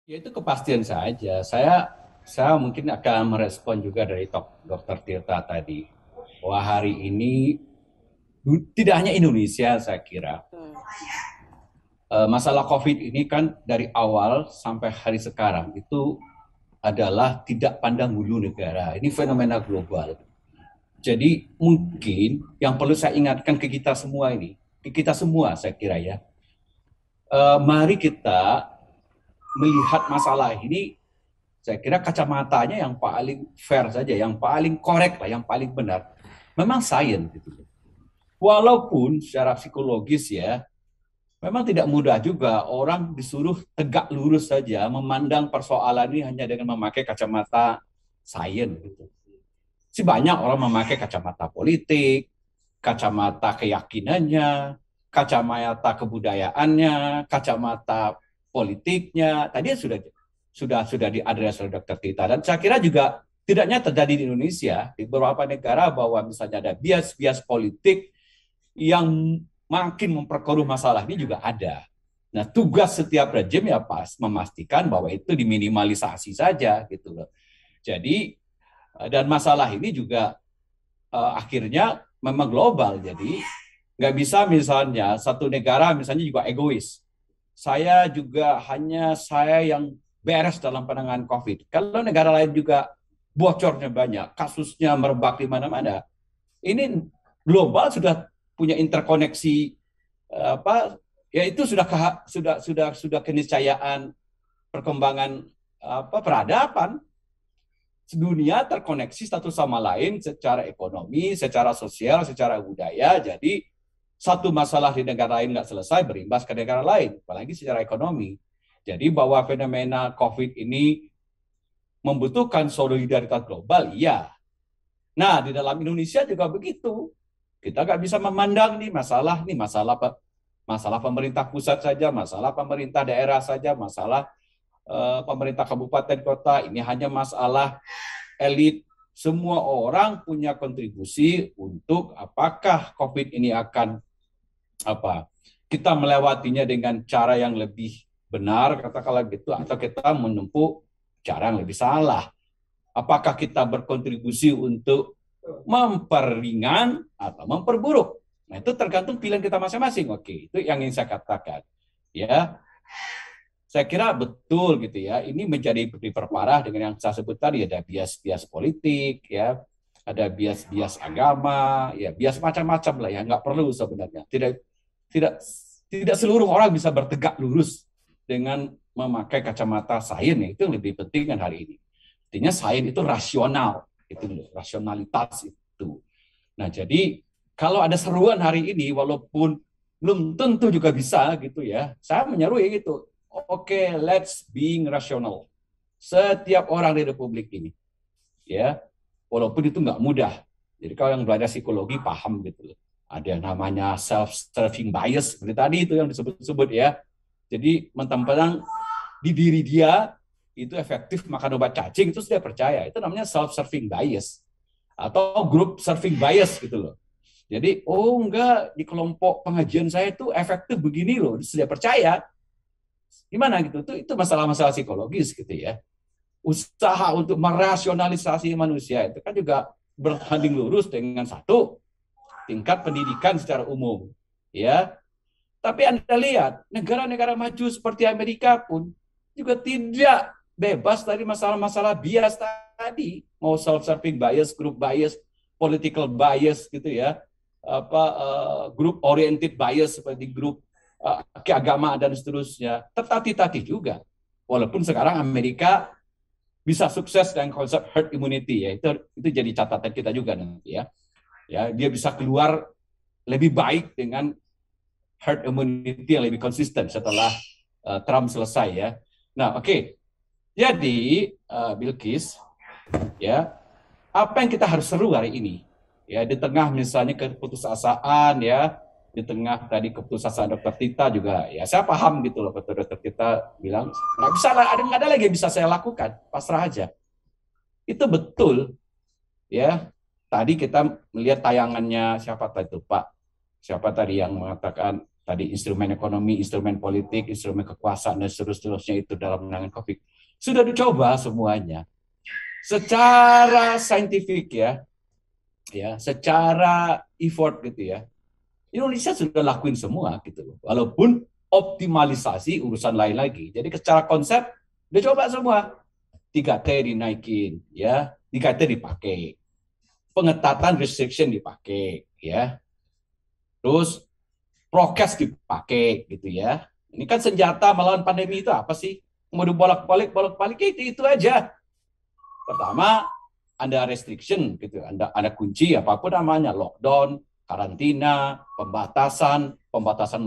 Ya itu kepastian saja. Saya mungkin akan merespon juga dari Dokter Tirta tadi. Bahwa hari ini tidak hanya Indonesia saya kira. Hmm. Masalah COVID ini kan dari awal sampai hari sekarang itu adalah tidak pandang bulu negara. Ini fenomena global. Jadi mungkin yang perlu saya ingatkan ke kita semua ini, ke kita semua saya kira ya, mari kita melihat masalah ini, saya kira kacamatanya yang paling fair saja, yang paling korek lah, yang paling benar. Memang sains gitu. Walaupun secara psikologis ya, memang tidak mudah juga orang disuruh tegak lurus saja memandang persoalan ini hanya dengan memakai kacamata sains gitu. Si banyak orang memakai kacamata politik, kacamata keyakinannya, kacamata kebudayaannya, kacamata politiknya. Tadi sudah diadres oleh Dr. Tita, dan saya kira juga tidaknya terjadi di Indonesia, di beberapa negara, bahwa misalnya ada bias-bias politik yang makin memperkeruh masalah ini juga ada. Nah, tugas setiap rejim ya pas memastikan bahwa itu diminimalisasi saja gitu loh. Jadi dan masalah ini juga akhirnya memang global. Jadi nggak bisa misalnya satu negara misalnya juga egois. Saya juga hanya saya yang beres dalam penanganan COVID. Kalau negara lain juga bocornya banyak, kasusnya merebak di mana-mana. Ini global sudah punya interkoneksi apa? Ya itu sudah keniscayaan perkembangan peradaban. Dunia terkoneksi satu sama lain secara ekonomi, secara sosial, secara budaya. Jadi satu masalah di negara lain nggak selesai berimbas ke negara lain, apalagi secara ekonomi. Jadi bahwa fenomena COVID ini membutuhkan solidaritas global, iya. Nah, di dalam Indonesia juga begitu. Kita nggak bisa memandang nih masalah masalah pemerintah pusat saja, masalah pemerintah daerah saja, masalah pemerintah kabupaten kota. Ini hanya masalah elit. Semua orang punya kontribusi untuk apakah COVID ini akan apa kita melewatinya dengan cara yang lebih benar, katakanlah gitu, atau kita menempuh cara yang lebih salah. Apakah kita berkontribusi untuk memperingan atau memperburuk? Nah, itu tergantung pilihan kita masing-masing. Oke, itu yang ingin saya katakan. Ya, saya kira betul gitu ya. Ini menjadi diperparah dengan yang saya sebut tadi, ada bias-bias politik, ya, ada bias-bias agama, ya, bias macam-macam lah ya. Nggak perlu sebenarnya. Tidak tidak seluruh orang bisa bertegak lurus dengan memakai kacamata sains, itu yang lebih penting kan hari ini. Artinya sains itu rasional, itu loh, rasionalitas itu. Nah, jadi kalau ada seruan hari ini, walaupun belum tentu juga bisa gitu ya, saya menyeru ya gitu. Oke, let's being rational. Setiap orang di Republik ini, ya, walaupun itu nggak mudah. Jadi kalau yang belajar psikologi paham gitu. Ada yang namanya self-serving bias, seperti tadi itu yang disebut-sebut ya. Jadi mentang-mentang di diri dia itu efektif makan obat cacing, itu sudah percaya. Itu namanya self-serving bias atau group serving bias gitu loh. Jadi, oh enggak, di kelompok pengajian saya itu efektif begini loh, sudah percaya. Gimana gitu? Itu masalah-masalah psikologis gitu ya. Usaha untuk merasionalisasi manusia itu kan juga berbanding lurus dengan satu tingkat pendidikan secara umum, ya. Tapi Anda lihat negara-negara maju seperti Amerika pun juga tidak bebas dari masalah-masalah bias tadi, mau self-serving bias, group bias, political bias gitu ya, group oriented bias seperti grup keagamaan dan seterusnya, tertatih-tatih juga. Walaupun sekarang Amerika bisa sukses dengan konsep herd immunity, ya itu jadi catatan kita juga nanti ya. Ya, dia bisa keluar lebih baik dengan herd immunity yang lebih konsisten setelah Trump selesai ya. Nah, oke. Jadi Bilkis, ya, apa yang kita harus seru hari ini? Ya, di tengah misalnya keputusasaan ya, di tengah tadi keputusasaan Dokter Tita juga, ya saya paham gitu loh, Dokter Tita bilang nggak bisa lah, nggak ada lagi yang bisa saya lakukan, pasrah aja. Itu betul, ya. Tadi kita melihat tayangannya siapa tadi itu Pak? Siapa tadi yang mengatakan tadi instrumen ekonomi, instrumen politik, instrumen kekuasaan dan seterusnya itu dalam menangani COVID sudah dicoba semuanya secara saintifik ya, secara effort gitu ya. Indonesia sudah lakuin semua gitu loh. Walaupun optimalisasi urusan lain lagi. Jadi secara konsep udah coba semua. 3T dinaikin ya, 3T dipakai. Pengetatan restriction dipakai ya. Terus prokes dipakai gitu ya. Ini kan senjata melawan pandemi itu apa sih? Mau bolak-balik itu aja. Pertama, ada restriction gitu, ada kunci apapun namanya, lockdown, karantina, pembatasan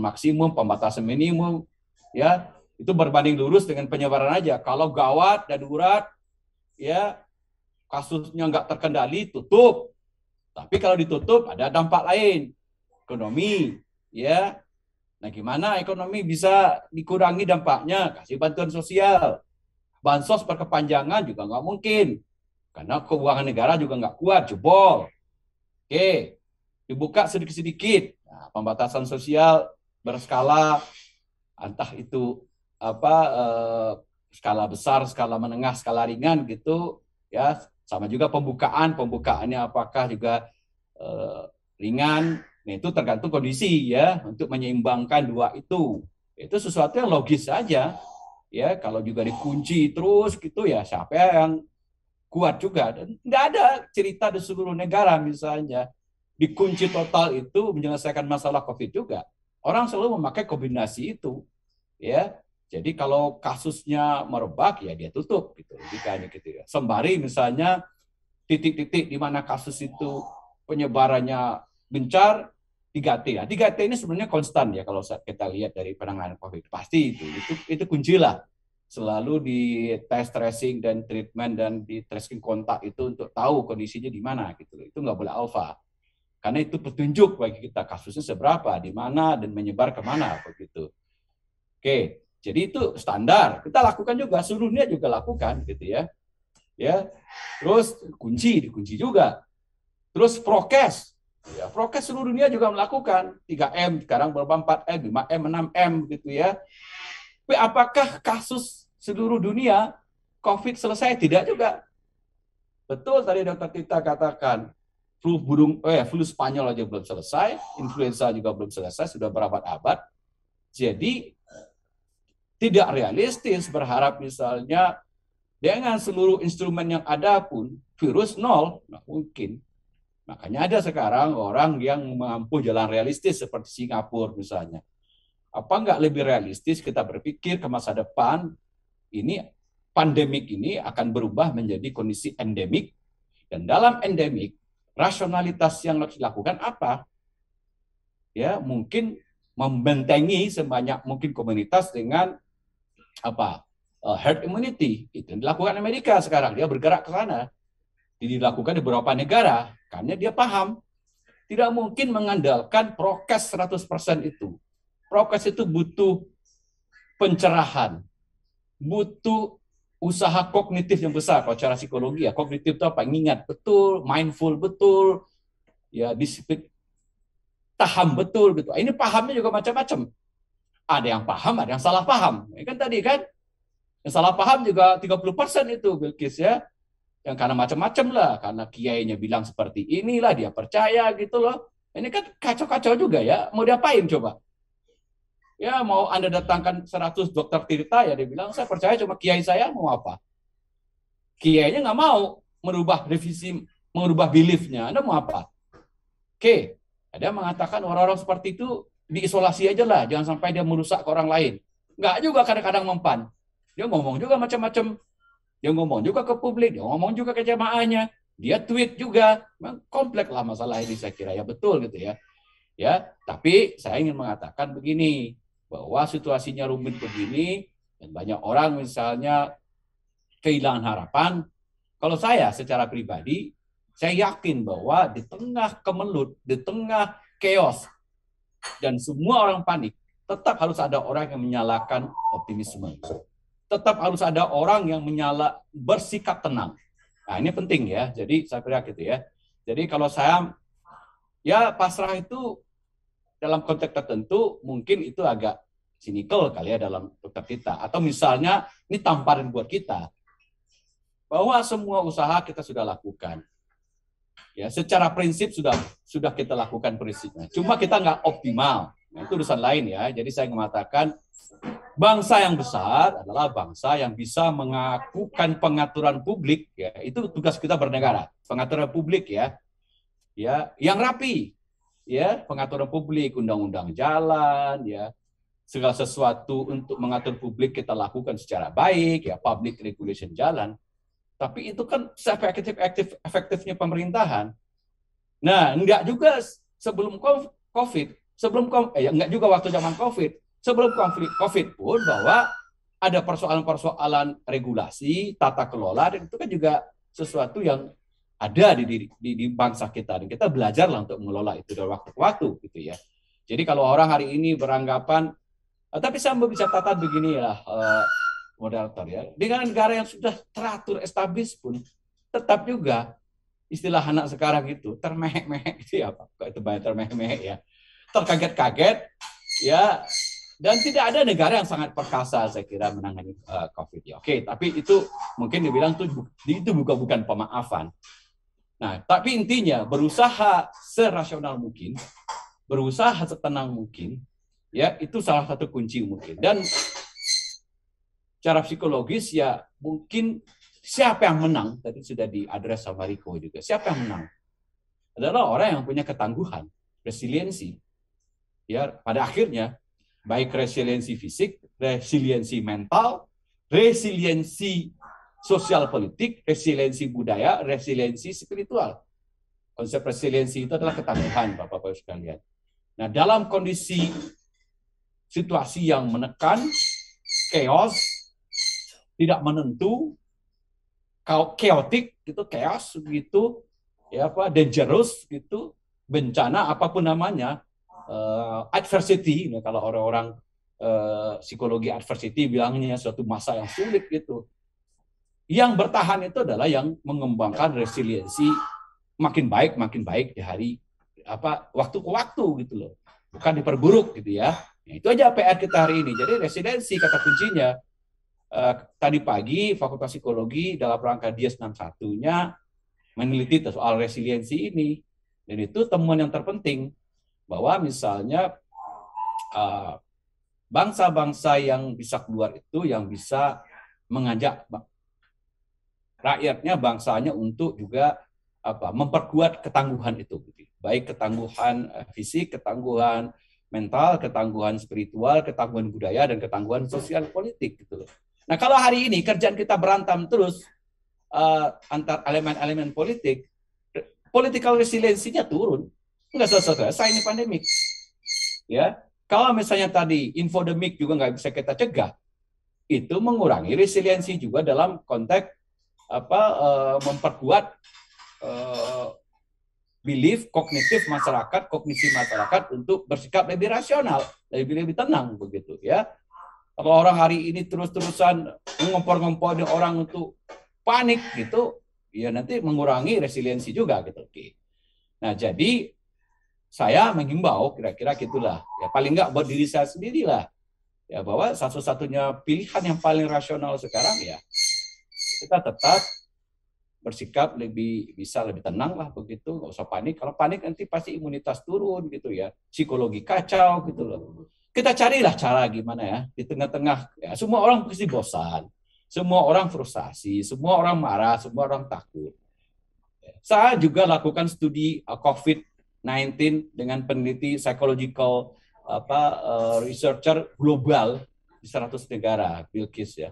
maksimum, pembatasan minimum, ya itu berbanding lurus dengan penyebaran aja. Kalau gawat, darurat, ya kasusnya nggak terkendali, tutup. Tapi kalau ditutup ada dampak lain, ekonomi, ya. Nah, gimana ekonomi bisa dikurangi dampaknya? Kasih bantuan sosial, bansos berkepanjangan juga nggak mungkin. Karena keuangan negara juga nggak kuat, jebol. Oke, dibuka sedikit-sedikit. Nah, pembatasan sosial berskala, entah itu apa skala besar, skala menengah, skala ringan gitu, ya. Sama juga pembukaannya apakah juga ringan. Nah, itu tergantung kondisi ya untuk menyeimbangkan dua itu. Itu sesuatu yang logis saja. Ya, kalau juga dikunci terus gitu ya, siapa yang kuat juga. Dan nggak ada cerita di seluruh negara misalnya dikunci total itu menyelesaikan masalah COVID juga. Orang selalu memakai kombinasi itu, ya. Jadi kalau kasusnya merebak ya dia tutup gitu, logikanya gitu ya. Sembari misalnya titik-titik di mana kasus itu penyebarannya gencar, 3T ya. 3T ini sebenarnya konstan ya kalau kita lihat dari penanganan COVID. Pasti itu kunci lah, selalu di tes tracing dan treatment dan di tracing kontak itu untuk tahu kondisinya di mana gitu. Itu nggak boleh alfa. Karena itu petunjuk bagi kita kasusnya seberapa, di mana dan menyebar kemana begitu. Oke, jadi itu standar. Kita lakukan juga, seluruh dunia juga lakukan gitu ya. Ya. Terus dikunci juga. Terus prokes. Ya, prokes seluruh dunia juga melakukan 3M, sekarang berapa 4M, 5M, 6M gitu ya. Tapi apakah kasus seluruh dunia COVID selesai? Tidak juga. Betul tadi Dokter Tita katakan, flu Spanyol aja belum selesai, influenza juga belum selesai, sudah berabad-abad. Jadi tidak realistis berharap misalnya dengan seluruh instrumen yang ada pun virus nol, nggak mungkin. Makanya ada sekarang orang yang mengampu jalan realistis seperti Singapura misalnya. Apa nggak lebih realistis kita berpikir ke masa depan, ini pandemik ini akan berubah menjadi kondisi endemik, dan dalam endemik rasionalitas yang harus dilakukan apa? Ya, mungkin membentengi sebanyak mungkin komunitas dengan apa? Herd immunity. Itu yang dilakukan Amerika sekarang, dia bergerak ke sana. Dilakukan di beberapa negara karena dia paham tidak mungkin mengandalkan prokes 100% itu. Prokes itu butuh pencerahan, butuh usaha kognitif yang besar. Kalau cara psikologi ya, kognitif itu apa? Ingat betul, mindful betul, ya disiplin, paham betul gitu. Ini pahamnya juga macam-macam. Ada yang paham, ada yang salah paham. Ini kan tadi kan, yang salah paham juga 30% itu, Bilkis ya. Yang karena macam-macam lah, karena kiainya bilang seperti inilah, dia percaya gitu loh. Ini kan kacau-kacau juga ya. Mau diapain coba? Ya mau Anda datangkan 100 dokter Tirta, ya dia bilang, saya percaya cuma kiai saya, mau apa? Kiainya nggak mau merubah beliefnya. Anda mau apa? Oke, ada mengatakan orang-orang seperti itu diisolasi aja lah, jangan sampai dia merusak ke orang lain. Nggak juga kadang-kadang mempan. Dia ngomong juga macam-macam. Dia ngomong juga ke publik, dia ngomong juga ke jamaahnya, dia tweet juga. Memang kompleks lah masalah ini saya kira ya, betul gitu ya. Ya, tapi saya ingin mengatakan begini, bahwa situasinya rumit begini dan banyak orang misalnya kehilangan harapan. Kalau saya secara pribadi, saya yakin bahwa di tengah kemelut, di tengah chaos dan semua orang panik, tetap harus ada orang yang menyalakan optimisme. Tetap harus ada orang yang bersikap tenang. Nah, ini penting ya. Jadi saya kira gitu ya. Jadi kalau saya ya pasrah itu dalam konteks tertentu mungkin itu agak sinikal kali ya dalam konteks kita. Atau misalnya ini tamparan buat kita bahwa semua usaha kita sudah lakukan. Ya, secara prinsip sudah kita lakukan prinsipnya. Cuma kita nggak optimal. Nah, itu urusan lain ya. Jadi saya mengatakan bangsa yang besar adalah bangsa yang bisa mengakukan pengaturan publik. Ya, itu tugas kita bernegara. Pengaturan publik ya, yang rapi. Ya, pengaturan publik, undang-undang jalan, ya, segala sesuatu untuk mengatur publik kita lakukan secara baik, ya, public regulation jalan. Tapi itu kan efektifnya pemerintahan. Nah, enggak juga sebelum COVID, enggak juga waktu zaman COVID, sebelum COVID pun bahwa ada persoalan-persoalan regulasi, tata kelola, dan itu kan juga sesuatu yang ada di bangsa kita. Dan kita belajarlah untuk mengelola itu dari waktu ke waktu, gitu ya. Jadi kalau orang hari ini beranggapan, tapi saya mau bisa catatan beginilah, moderator ya, dengan negara yang sudah teratur establis pun tetap juga istilah anak sekarang itu termehek-mehek itu ya Pak, itu banyak termehek-mehek ya, terkaget-kaget ya, dan tidak ada negara yang sangat perkasa saya kira menangani COVID ya. Oke, tapi itu mungkin dibilang itu bukan pemaafan. Nah, tapi intinya berusaha serasional mungkin, berusaha setenang mungkin, ya itu salah satu kunci mungkin. Dan secara psikologis ya mungkin siapa yang menang, tadi sudah diadres sama Riko juga, siapa yang menang? Adalah orang yang punya ketangguhan, resiliensi. Ya, pada akhirnya, baik resiliensi fisik, resiliensi mental, resiliensi sosial politik, resiliensi budaya, resiliensi spiritual. Konsep resiliensi itu adalah ketangguhan, Bapak-Bapak sekalian. Nah, dalam kondisi situasi yang menekan, chaos, tidak menentu, chaotic gitu, chaos gitu, ya apa, dangerous gitu, bencana apapun namanya, adversity, kalau orang-orang psikologi adversity bilangnya suatu masa yang sulit gitu. Yang bertahan itu adalah yang mengembangkan resiliensi makin baik di hari waktu ke waktu gitu loh, bukan diperburuk gitu ya. Nah, itu aja PR kita hari ini. Jadi resiliensi kata kuncinya. Tadi pagi Fakultas Psikologi dalam rangka Dies 61-nya meneliti soal resiliensi ini, dan itu temuan yang terpenting bahwa misalnya bangsa-bangsa yang bisa keluar itu yang bisa mengajak rakyatnya, bangsanya untuk juga memperkuat ketangguhan itu, baik ketangguhan fisik, ketangguhan mental, ketangguhan spiritual, ketangguhan budaya, dan ketangguhan sosial politik gitu loh. Nah, kalau hari ini kerjaan kita berantam terus antar elemen-elemen politik, political resiliensinya turun, nggak selesai ini pandemik. Ya, kalau misalnya tadi infodemik juga nggak bisa kita cegah, itu mengurangi resiliensi juga dalam konteks memperkuat belief kognitif masyarakat, kognisi masyarakat untuk bersikap lebih rasional, lebih tenang begitu ya. Kalau orang hari ini terus-terusan ngompor-ngomporin orang untuk panik gitu, ya nanti mengurangi resiliensi juga gitu. Nah, jadi saya mengimbau kira-kira gitulah. Ya paling nggak buat diri saya sendirilah. Ya bahwa satu-satunya pilihan yang paling rasional sekarang ya kita tetap bersikap lebih tenang lah begitu, nggak usah panik. Kalau panik nanti pasti imunitas turun gitu ya, psikologi kacau gitu loh. Kita carilah cara gimana ya di tengah-tengah ya, semua orang pasti bosan, semua orang frustasi, semua orang marah, semua orang takut. Saya juga lakukan studi COVID-19 dengan peneliti psychological researcher global di 100 negara, Bilkis ya.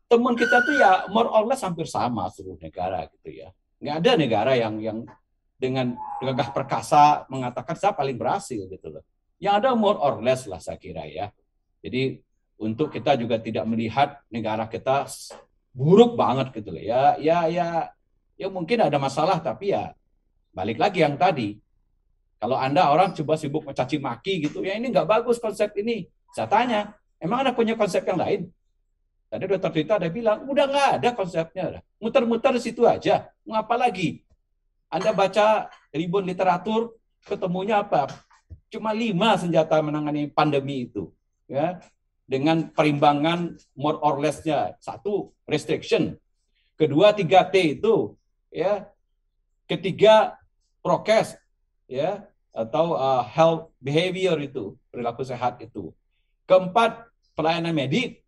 Teman kita tuh ya more or less hampir sama seluruh negara gitu ya. Nggak ada negara yang dengan gagah perkasa mengatakan saya paling berhasil gitu loh. Yang ada more or less lah saya kira ya. Jadi untuk kita juga tidak melihat negara kita buruk banget gitu loh. Ya mungkin ada masalah, tapi ya balik lagi yang tadi. Kalau Anda orang coba sibuk mencaci maki gitu, ya ini nggak bagus konsep ini. Saya tanya, emang Anda punya konsep yang lain? Tadi Dr. Dita ada bilang, udah nggak ada konsepnya. Muter-muter di situ aja. Mau apa lagi? Anda baca ribuan literatur, ketemunya apa? cuma 5 senjata menangani pandemi itu, ya, dengan perimbangan more or less-nya. Satu, restriction. Kedua, 3T itu, ya. Ketiga, prokes, ya, atau health behavior itu, perilaku sehat itu. Keempat, pelayanan medik.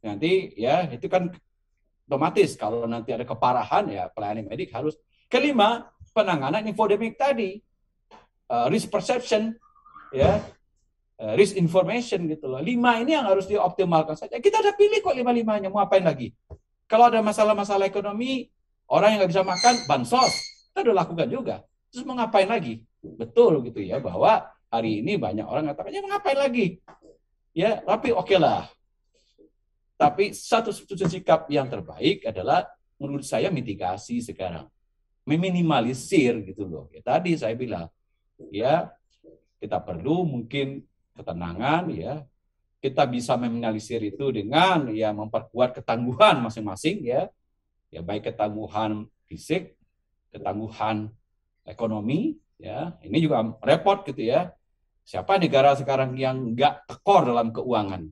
Nanti ya itu kan otomatis kalau nanti ada keparahan ya pelayanan medik harus. Kelima, penanganan infodemik tadi, risk perception, ya, risk information gitu loh. 5 ini yang harus dioptimalkan saja. Kita udah pilih kok 5-5-nya, mau apain lagi? Kalau ada masalah-masalah ekonomi, orang yang nggak bisa makan, bansos, kita udah lakukan juga. Terus mau ngapain lagi? Betul gitu ya, bahwa hari ini banyak orang mengatakan, ya mau ngapain lagi? Ya, tapi oke lah. Tapi satu sikap yang terbaik adalah menurut saya mitigasi sekarang. Meminimalisir gitu loh. Ya, tadi saya bilang, ya kita perlu mungkin ketenangan, ya. Kita bisa meminimalisir itu dengan ya memperkuat ketangguhan masing-masing, ya. Ya baik ketangguhan fisik, ketangguhan ekonomi, ya. Ini juga repot gitu ya. Siapa negara sekarang yang nggak tekor dalam keuangan?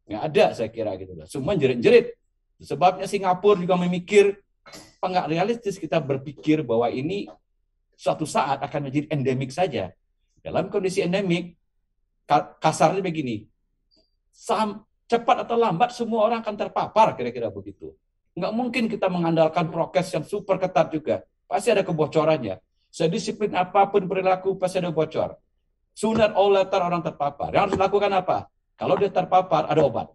Nggak ada saya kira gitu loh. Semua jerit-jerit. Sebabnya Singapura juga memikir, apa nggak realistis kita berpikir bahwa ini suatu saat akan menjadi endemik saja. Dalam kondisi endemik, kasarnya begini, cepat atau lambat semua orang akan terpapar, kira-kira begitu. Nggak mungkin kita mengandalkan prokes yang super ketat juga. Pasti ada kebocorannya. Sedisiplin apapun perilaku, pasti ada bocor. Sooner or later orang terpapar. Yang harus dilakukan apa? Kalau dia terpapar, ada obat.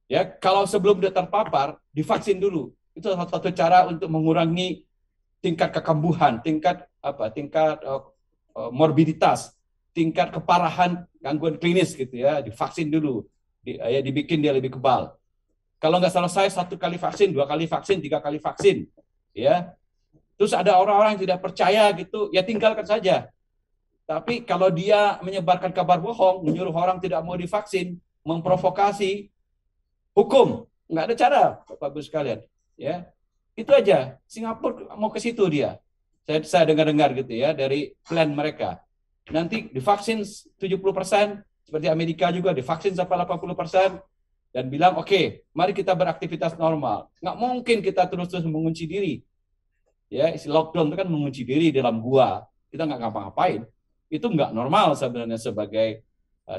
Ya, kalau sebelum dia terpapar, divaksin dulu. Itu salah satu cara untuk mengurangi tingkat kekambuhan, tingkat morbiditas, tingkat keparahan gangguan klinis gitu ya. Divaksin dulu, dibikin dia lebih kebal. Kalau nggak selesai 1 kali vaksin, 2 kali vaksin, 3 kali vaksin, ya. Terus ada orang-orang yang tidak percaya gitu, ya tinggalkan saja. Tapi kalau dia menyebarkan kabar bohong, menyuruh orang tidak mau divaksin, memprovokasi, hukum, nggak ada cara, Bapak-Ibu sekalian. Ya, itu aja. Singapura mau ke situ dia. Saya dengar-dengar gitu ya dari plan mereka. Nanti divaksin 70%, seperti Amerika juga divaksin sampai 80%, dan bilang oke, mari kita beraktivitas normal. Nggak mungkin kita terus-terus mengunci diri. Ya, lockdown itu kan mengunci diri dalam gua. Kita nggak ngapa-ngapain. Itu nggak normal sebenarnya sebagai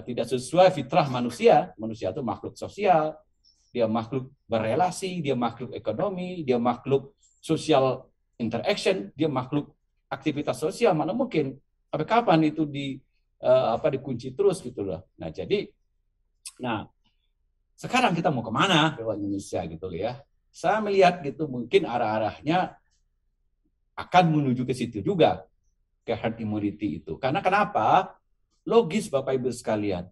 tidak sesuai fitrah manusia. Manusia itu makhluk sosial, dia makhluk berelasi, dia makhluk ekonomi, dia makhluk social interaction, dia makhluk aktivitas sosial. Mana mungkin sampai kapan itu dikunci terus gitu loh. Nah jadi, sekarang kita mau kemana lewat Indonesia gitu loh ya. Saya melihat gitu mungkin arah-arahnya akan menuju ke situ juga, ke herd immunity itu. Karena kenapa? Logis Bapak Ibu sekalian.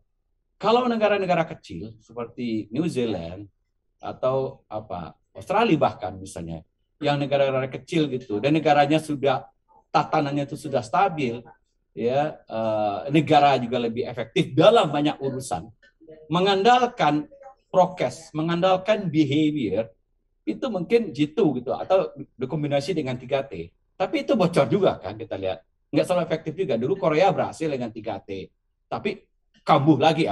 Kalau negara-negara kecil seperti New Zealand atau Australia bahkan misalnya, yang negara-negara kecil gitu dan negaranya sudah tatanannya itu sudah stabil, ya, negara juga lebih efektif dalam banyak urusan, mengandalkan prokes, mengandalkan behavior, itu mungkin jitu gitu atau dikombinasi dengan 3T. Tapi itu bocor juga kan kita lihat. Nggak selalu efektif juga. Dulu Korea berhasil dengan 3T. Tapi kambuh lagi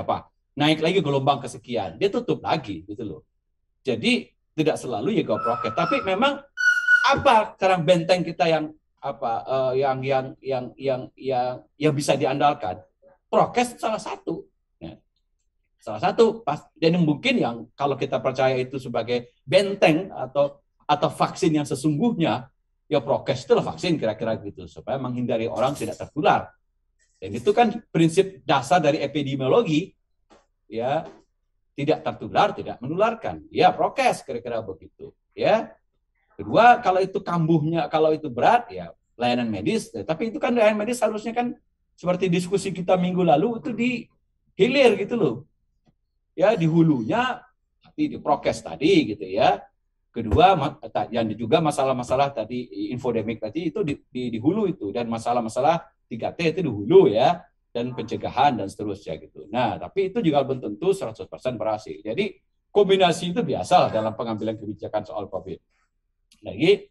naik lagi gelombang kesekian. Dia tutup lagi gitu loh. Jadi tidak selalu ya prokes. Tapi memang apa sekarang benteng kita yang yang bisa diandalkan? Prokes salah satu. Salah satu dan mungkin yang kalau kita percaya itu sebagai benteng atau vaksin yang sesungguhnya, ya prokes itulah vaksin kira-kira gitu supaya menghindari orang tidak tertular. Dan itu kan prinsip dasar dari epidemiologi, ya, tidak tertular, tidak menularkan. Ya prokes kira-kira begitu, ya. Kedua, kalau itu kambuhnya, kalau itu berat, ya layanan medis. Tapi itu kan layanan medis harusnya kan seperti diskusi kita minggu lalu itu di hilir gitu loh. Ya di hulunya tapi di prokes tadi gitu ya. Kedua yang juga masalah-masalah tadi infodemik tadi itu di hulu itu, dan masalah-masalah 3T itu di hulu ya, dan pencegahan dan seterusnya gitu. Nah, tapi itu juga belum tentu 100% berhasil. Jadi kombinasi itu biasa dalam pengambilan kebijakan soal COVID. Lagi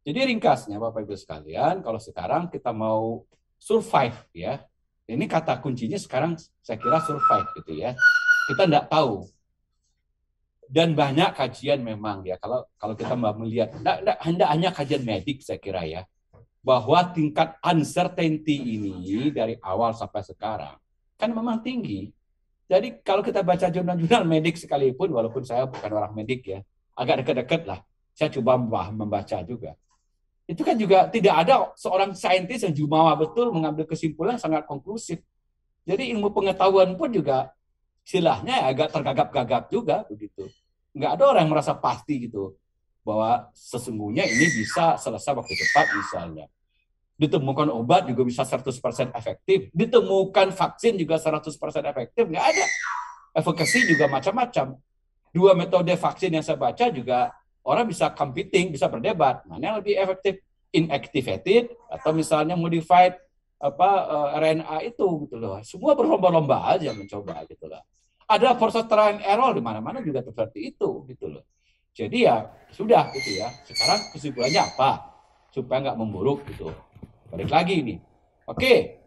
jadi ringkasnya Bapak Ibu sekalian, kalau sekarang kita mau survive ya, Ini kata kuncinya sekarang saya kira survive gitu ya. Kita tidak tahu. Dan banyak kajian memang ya, kalau kita melihat, tidak hanya kajian medik saya kira ya, bahwa tingkat uncertainty ini dari awal sampai sekarang kan memang tinggi. Jadi kalau kita baca jurnal-jurnal medik sekalipun, walaupun saya bukan orang medik ya, agak dekat-dekat lah, saya coba membaca juga. Itu kan juga tidak ada seorang saintis yang jumawa betul mengambil kesimpulan sangat konklusif. Jadi ilmu pengetahuan pun juga istilahnya agak tergagap-gagap juga begitu. Nggak ada orang yang merasa pasti gitu bahwa sesungguhnya ini bisa selesai waktu cepat misalnya. Ditemukan obat juga bisa 100% efektif, ditemukan vaksin juga 100% efektif, nggak ada. Efekasi juga macam-macam. Dua metode vaksin yang saya baca juga orang bisa competing, bisa berdebat mana yang lebih efektif, inactivated atau misalnya modified RNA itu gitu loh. Semua berlomba-lomba aja mencoba gitu loh. Ada proses trial and error di mana-mana juga seperti itu gitu loh. Jadi ya sudah gitu ya. Sekarang kesimpulannya apa? Supaya nggak memburuk gitu. Balik lagi ini. Oke.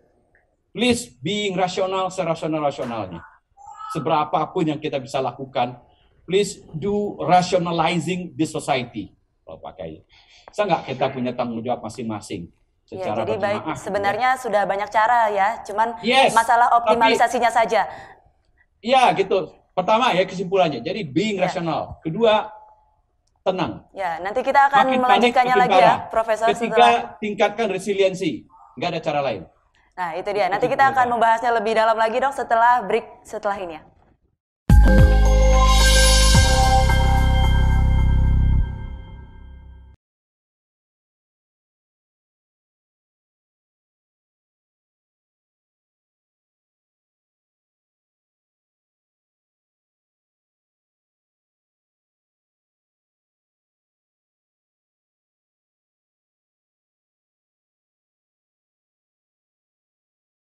Please being rasional serasional-rasionalnya. Seberapapun yang kita bisa lakukan, please do rationalizing the society. Kalau pakai. Bisa nggak kita punya tanggung jawab masing-masing? Ya, jadi baik, sebenarnya ya. Sudah banyak cara ya, cuman yes, masalah optimalisasinya saja. Ya gitu. Pertama ya kesimpulannya. Jadi being rasional. Kedua, tenang. Ya, nanti kita akan melanjutkannya lagi ya, Profesor. Ketiga, tingkatkan resiliensi. Nggak ada cara lain. Nah, itu dia. Nanti kita akan membahasnya lebih dalam lagi, Dok, setelah break setelah ini ya.